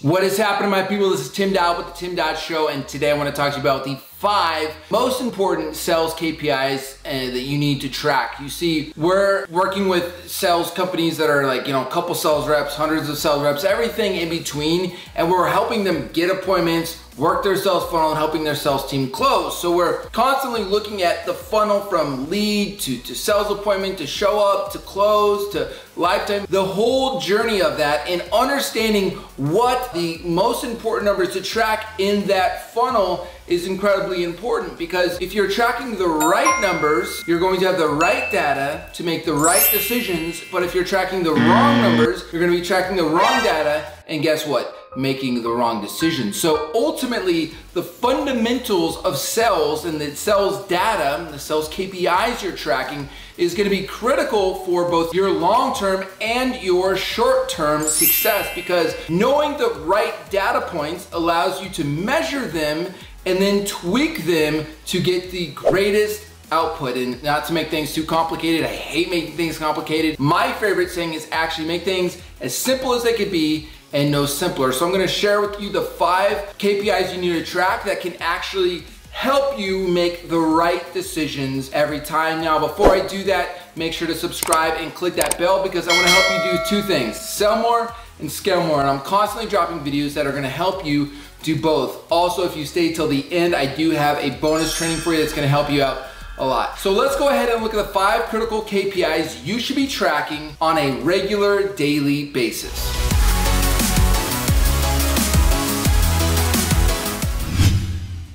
What is happening, my people? This is Tim Dodd with the Tim Dodd Show, and today I want to talk to you about the 5 most important sales KPIs that you need to track. You see, we're working with sales companies that are like, a couple sales reps, hundreds of sales reps, everything in between, and we're helping them get appointments, work their sales funnel, and helping their sales team close. So we're constantly looking at the funnel from lead to sales appointment, to show up, to close, to lifetime, the whole journey of that, and understanding what the most important numbers to track in that funnel is incredibly important, because if you're tracking the right numbers, you're going to have the right data to make the right decisions. But if you're tracking the wrong numbers, you're going to be tracking the wrong data, and guess what? Making the wrong decisions. So ultimately, the fundamentals of sales and the sales data, the sales KPIs you're tracking, is going to be critical for both your long-term and your short-term success, because knowing the right data points allows you to measure them and then tweak them to get the greatest output. And not to make things too complicated, I hate making things complicated. My favorite thing is actually make things as simple as they could be and no simpler. So I'm gonna share with you the 5 KPIs you need to track that can actually help you make the right decisions every time. Now, before I do that, make sure to subscribe and click that bell, because I wanna help you do 2 things: sell more and scale more. And I'm constantly dropping videos that are gonna help you do both. Also, if you stay till the end, I do have a bonus training for you that's gonna help you out a lot. So let's go ahead and look at the 5 critical KPIs you should be tracking on a regular daily basis.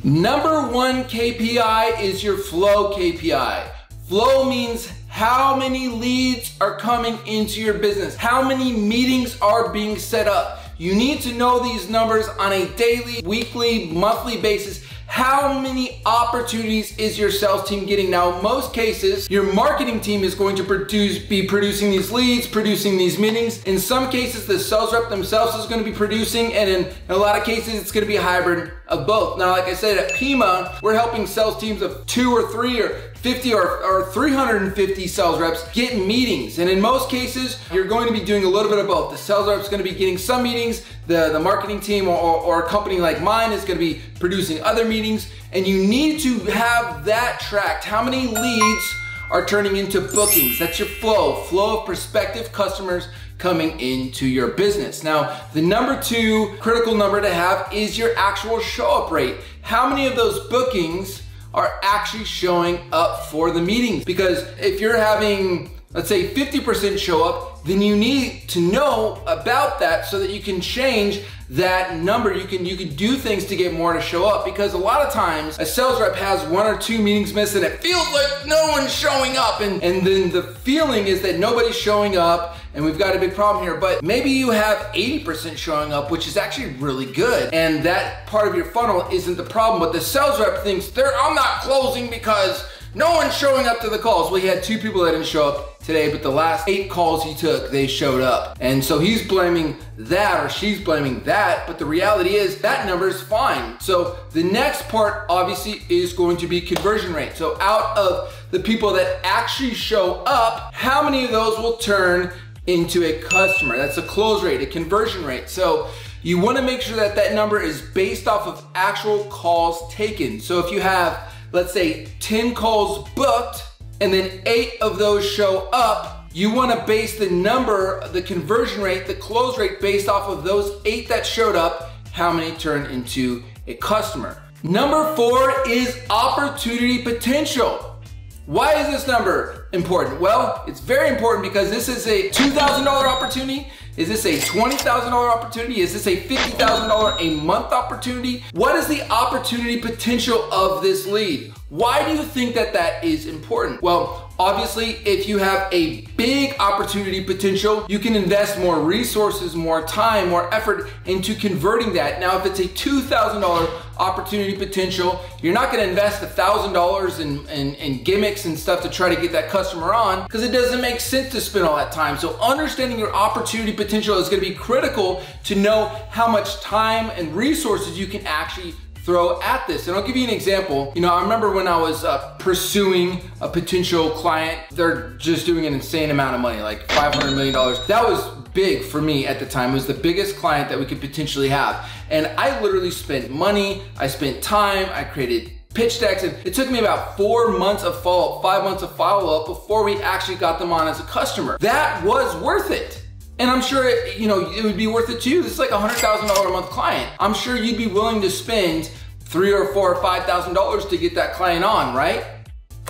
Number 1 KPI is your flow KPI. Flow means how many leads are coming into your business, how many meetings are being set up. You need to know these numbers on a daily, weekly, monthly basis. How many opportunities is your sales team getting? Now, in most cases, your marketing team is going to be producing these leads, producing these meetings. In some cases, the sales rep themselves is going to be producing, and in a lot of cases, it's going to be a hybrid of both. Now, like I said, at Pima, we're helping sales teams of 2 or 3 or 50 or 350 sales reps get meetings. And in most cases, you're going to be doing a little bit of both. The sales rep's going to be getting some meetings, the marketing team or a company like mine is going to be producing other meetings, and you need to have that tracked. How many leads are turning into bookings? That's your flow of prospective customers coming into your business. Now, the number 2 critical number to have is your actual show up rate. How many of those bookings are actually showing up for the meetings? Because if you're having, let's say, 50% show up, then you need to know about that so that you can change that number. You can do things to get more to show up, because a lot of times a sales rep has 1 or 2 meetings missed and it feels like no one's showing up, and then the feeling is that nobody's showing up and we've got a big problem here. But maybe you have 80% showing up, which is actually really good, and that part of your funnel isn't the problem. But the sales rep thinks, I'm not closing because no one's showing up to the calls. Well, he had 2 people that didn't show up today, but the last 8 calls he took, they showed up. And so he's blaming that, or she's blaming that, but the reality is that number is fine. So the next part obviously is going to be conversion rate. So out of the people that actually show up, how many of those will turn into a customer? That's a close rate, a conversion rate. So you want to make sure that that number is based off of actual calls taken. So if you have, let's say, 10 calls booked and then 8 of those show up, you want to base the number, the conversion rate, the close rate, based off of those 8 that showed up, how many turn into a customer. Number 4 is opportunity potential. Why is this number important? Well, it's very important because this is a $2,000 opportunity. Is this a $20,000 opportunity? Is this a $50,000 a month opportunity? What is the opportunity potential of this lead? Why do you think that that is important? Well, obviously, if you have a big opportunity potential, you can invest more resources, more time, more effort into converting that. Now, if it's a $2,000 opportunity potential, you're not gonna invest $1,000 in gimmicks and stuff to try to get that customer on, because it doesn't make sense to spend all that time. So understanding your opportunity potential is gonna be critical to know how much time and resources you can actually throw at this. And I'll give you an example. I remember when I was pursuing a potential client, they're just doing an insane amount of money, like $500 million. That was big for me at the time. It was the biggest client that we could potentially have. And I literally spent money, I spent time, I created pitch decks, and it took me about 4 months of follow-up, 5 months of follow-up before we actually got them on as a customer. That was worth it. And I'm sure it would be worth it too. This is like a $100,000 a month client. I'm sure you'd be willing to spend $3,000 or $4,000 or $5,000 to get that client on, right?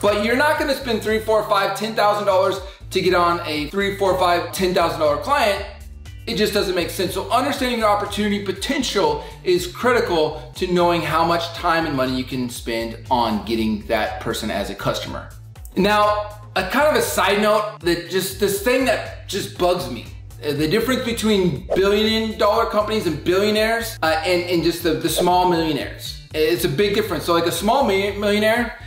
But you're not gonna spend $3,000, $4,000, $5,000, $10,000 to get on a $3,000, $4,000, $5,000, $10,000 client. It just doesn't make sense. So understanding your opportunity potential is critical to knowing how much time and money you can spend on getting that person as a customer. Now, a kind of a side note, that just this thing that just bugs me. The difference between billion-dollar companies and billionaires and just the small millionaires. It's a big difference. So like a small millionaire,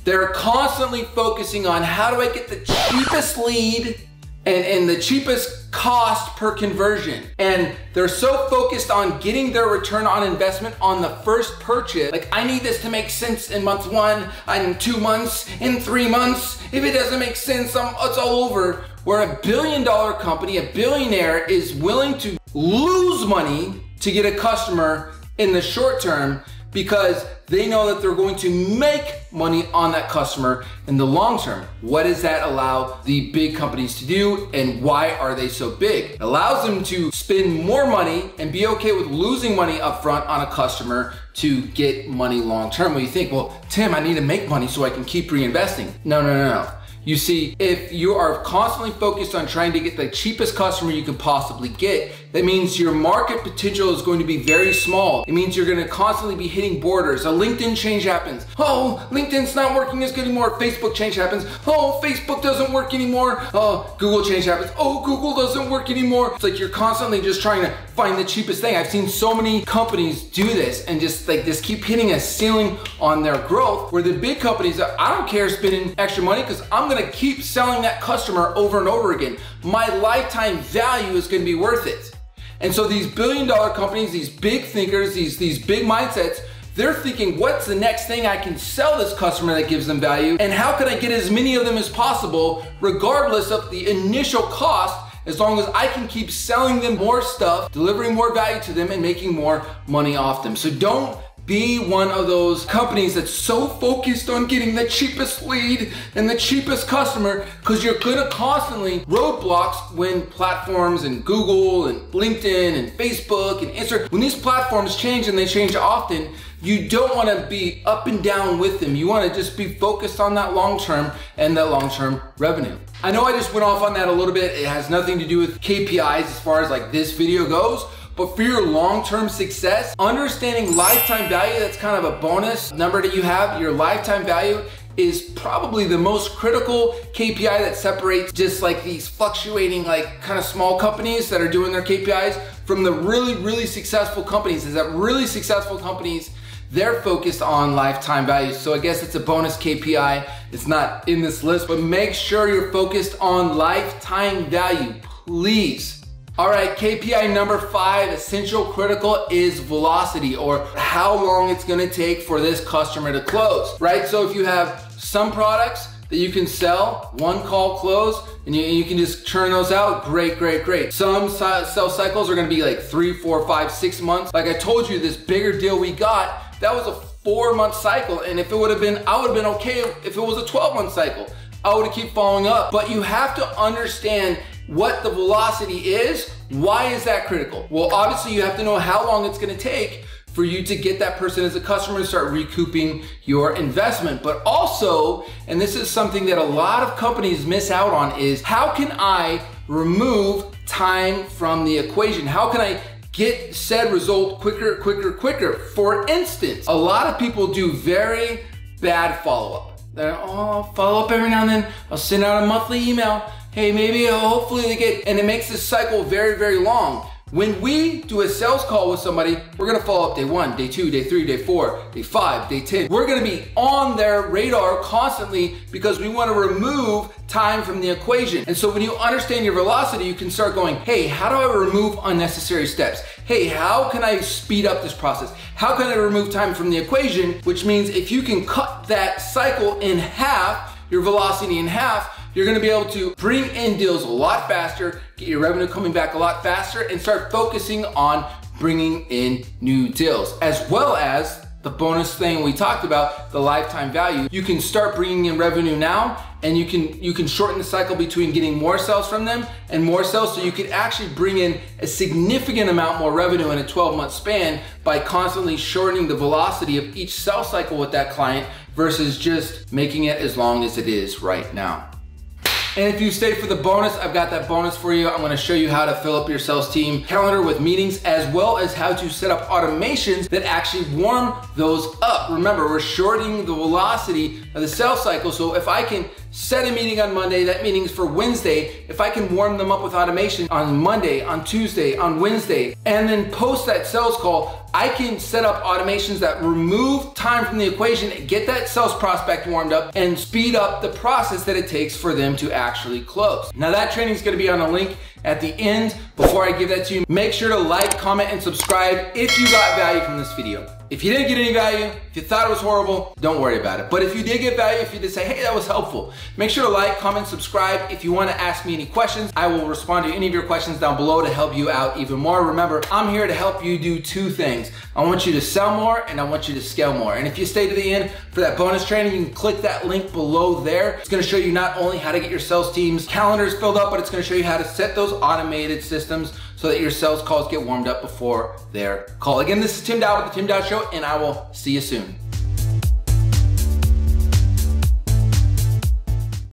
they're constantly focusing on how do I get the cheapest lead and the cheapest cost per conversion. And they're so focused on getting their return on investment on the first purchase. Like, I need this to make sense in month 1, in 2 months, in 3 months. If it doesn't make sense, it's all over. Where a billion-dollar company, a billionaire, is willing to lose money to get a customer in the short term because they know that they're going to make money on that customer in the long term. What does that allow the big companies to do, and why are they so big? It allows them to spend more money and be okay with losing money upfront on a customer to get money long term. Well, you think, well, Tim, I need to make money so I can keep reinvesting. No. You see, if you are constantly focused on trying to get the cheapest customer you can possibly get, that means your market potential is going to be very small. It means you're going to constantly be hitting borders. A LinkedIn change happens. Oh, LinkedIn's not working as good anymore. Facebook change happens. Oh, Facebook doesn't work anymore. Oh, Google change happens. Oh, Google doesn't work anymore. It's like you're constantly just trying to find the cheapest thing. I've seen so many companies do this and just keep hitting a ceiling on their growth, where the big companies, I don't care spending extra money because I'm going to keep selling that customer over and over again. My lifetime value is going to be worth it. And so these billion-dollar companies, these big thinkers, these big mindsets, they're thinking, what's the next thing I can sell this customer that gives them value? And how can I get as many of them as possible, regardless of the initial cost, as long as I can keep selling them more stuff, delivering more value to them, and making more money off them. So don't be one of those companies that's so focused on getting the cheapest lead and the cheapest customer, because you're gonna constantly roadblocks when platforms and Google and LinkedIn and Facebook and Instagram, when these platforms change, and they change often, you don't wanna be up and down with them. You wanna just be focused on that long term and that long term revenue. I know I just went off on that a little bit. It has nothing to do with KPIs as far as like this video goes. But for your long-term success, understanding lifetime value, that's kind of a bonus number that you have. Your lifetime value is probably the most critical KPI that separates just like these fluctuating, like kind of small companies that are doing their KPIs from the really, really successful companies. Is that really successful companies, they're focused on lifetime value. So I guess it's a bonus KPI. It's not in this list, but make sure you're focused on lifetime value, please. All right, KPI number 5, essential critical, is velocity, or how long it's gonna take for this customer to close, right? So if you have some products that you can sell, one call close, and you can just churn those out, great. Some sales cycles are gonna be like 3, 4, 5, 6 months. Like I told you, this bigger deal we got, that was a 4-month cycle, and if it would have been, I would have been okay if it was a 12-month cycle. I would have kept following up, but you have to understand what the velocity is. Why is that critical? Well, obviously you have to know how long it's gonna take for you to get that person as a customer and start recouping your investment. But also, and this is something that a lot of companies miss out on, is how can I remove time from the equation? How can I get said result quicker? For instance, a lot of people do very bad follow-up. They're, follow up every now and then. I'll send out a monthly email. Hey, maybe hopefully they get, and it makes this cycle very, very long. When we do a sales call with somebody, we're gonna follow up day 1, day 2, day 3, day 4, day 5, day 10. We're gonna be on their radar constantly because we wanna remove time from the equation. And so when you understand your velocity, you can start going, hey, how do I remove unnecessary steps? Hey, how can I speed up this process? How can I remove time from the equation? Which means if you can cut that cycle in half, your velocity in half, you're gonna be able to bring in deals a lot faster, get your revenue coming back a lot faster, and start focusing on bringing in new deals, as well as the bonus thing we talked about, the lifetime value. You can start bringing in revenue now, and you can shorten the cycle between getting more sales from them and more sales, so you can actually bring in a significant amount more revenue in a 12-month span by constantly shortening the velocity of each sales cycle with that client versus just making it as long as it is right now. And if you stay for the bonus, I've got that bonus for you. I'm gonna show you how to fill up your sales team calendar with meetings, as well as how to set up automations that actually warm those up. Remember, we're shortening the velocity of the sales cycle. So if I can set a meeting on Monday, that meeting's for Wednesday. If I can warm them up with automation on Monday, on Tuesday, on Wednesday, and then post that sales call, I can set up automations that remove time from the equation, get that sales prospect warmed up, and speed up the process that it takes for them to actually close. Now that training is gonna be on a link at the end. Before I give that to you, make sure to like, comment, and subscribe if you got value from this video. If you didn't get any value, if you thought it was horrible, don't worry about it. But if you did get value, if you did say, hey, that was helpful, make sure to like, comment, subscribe. If you want to ask me any questions, I will respond to any of your questions down below to help you out even more. Remember, I'm here to help you do two things. I want you to sell more, and I want you to scale more. And if you stay to the end for that bonus training, you can click that link below there. It's going to show you not only how to get your sales team's calendars filled up, but it's going to show you how to set those automated systems so that your sales calls get warmed up before their call. Again, this is Tim Dow with the Tim Dow Show, and I will see you soon.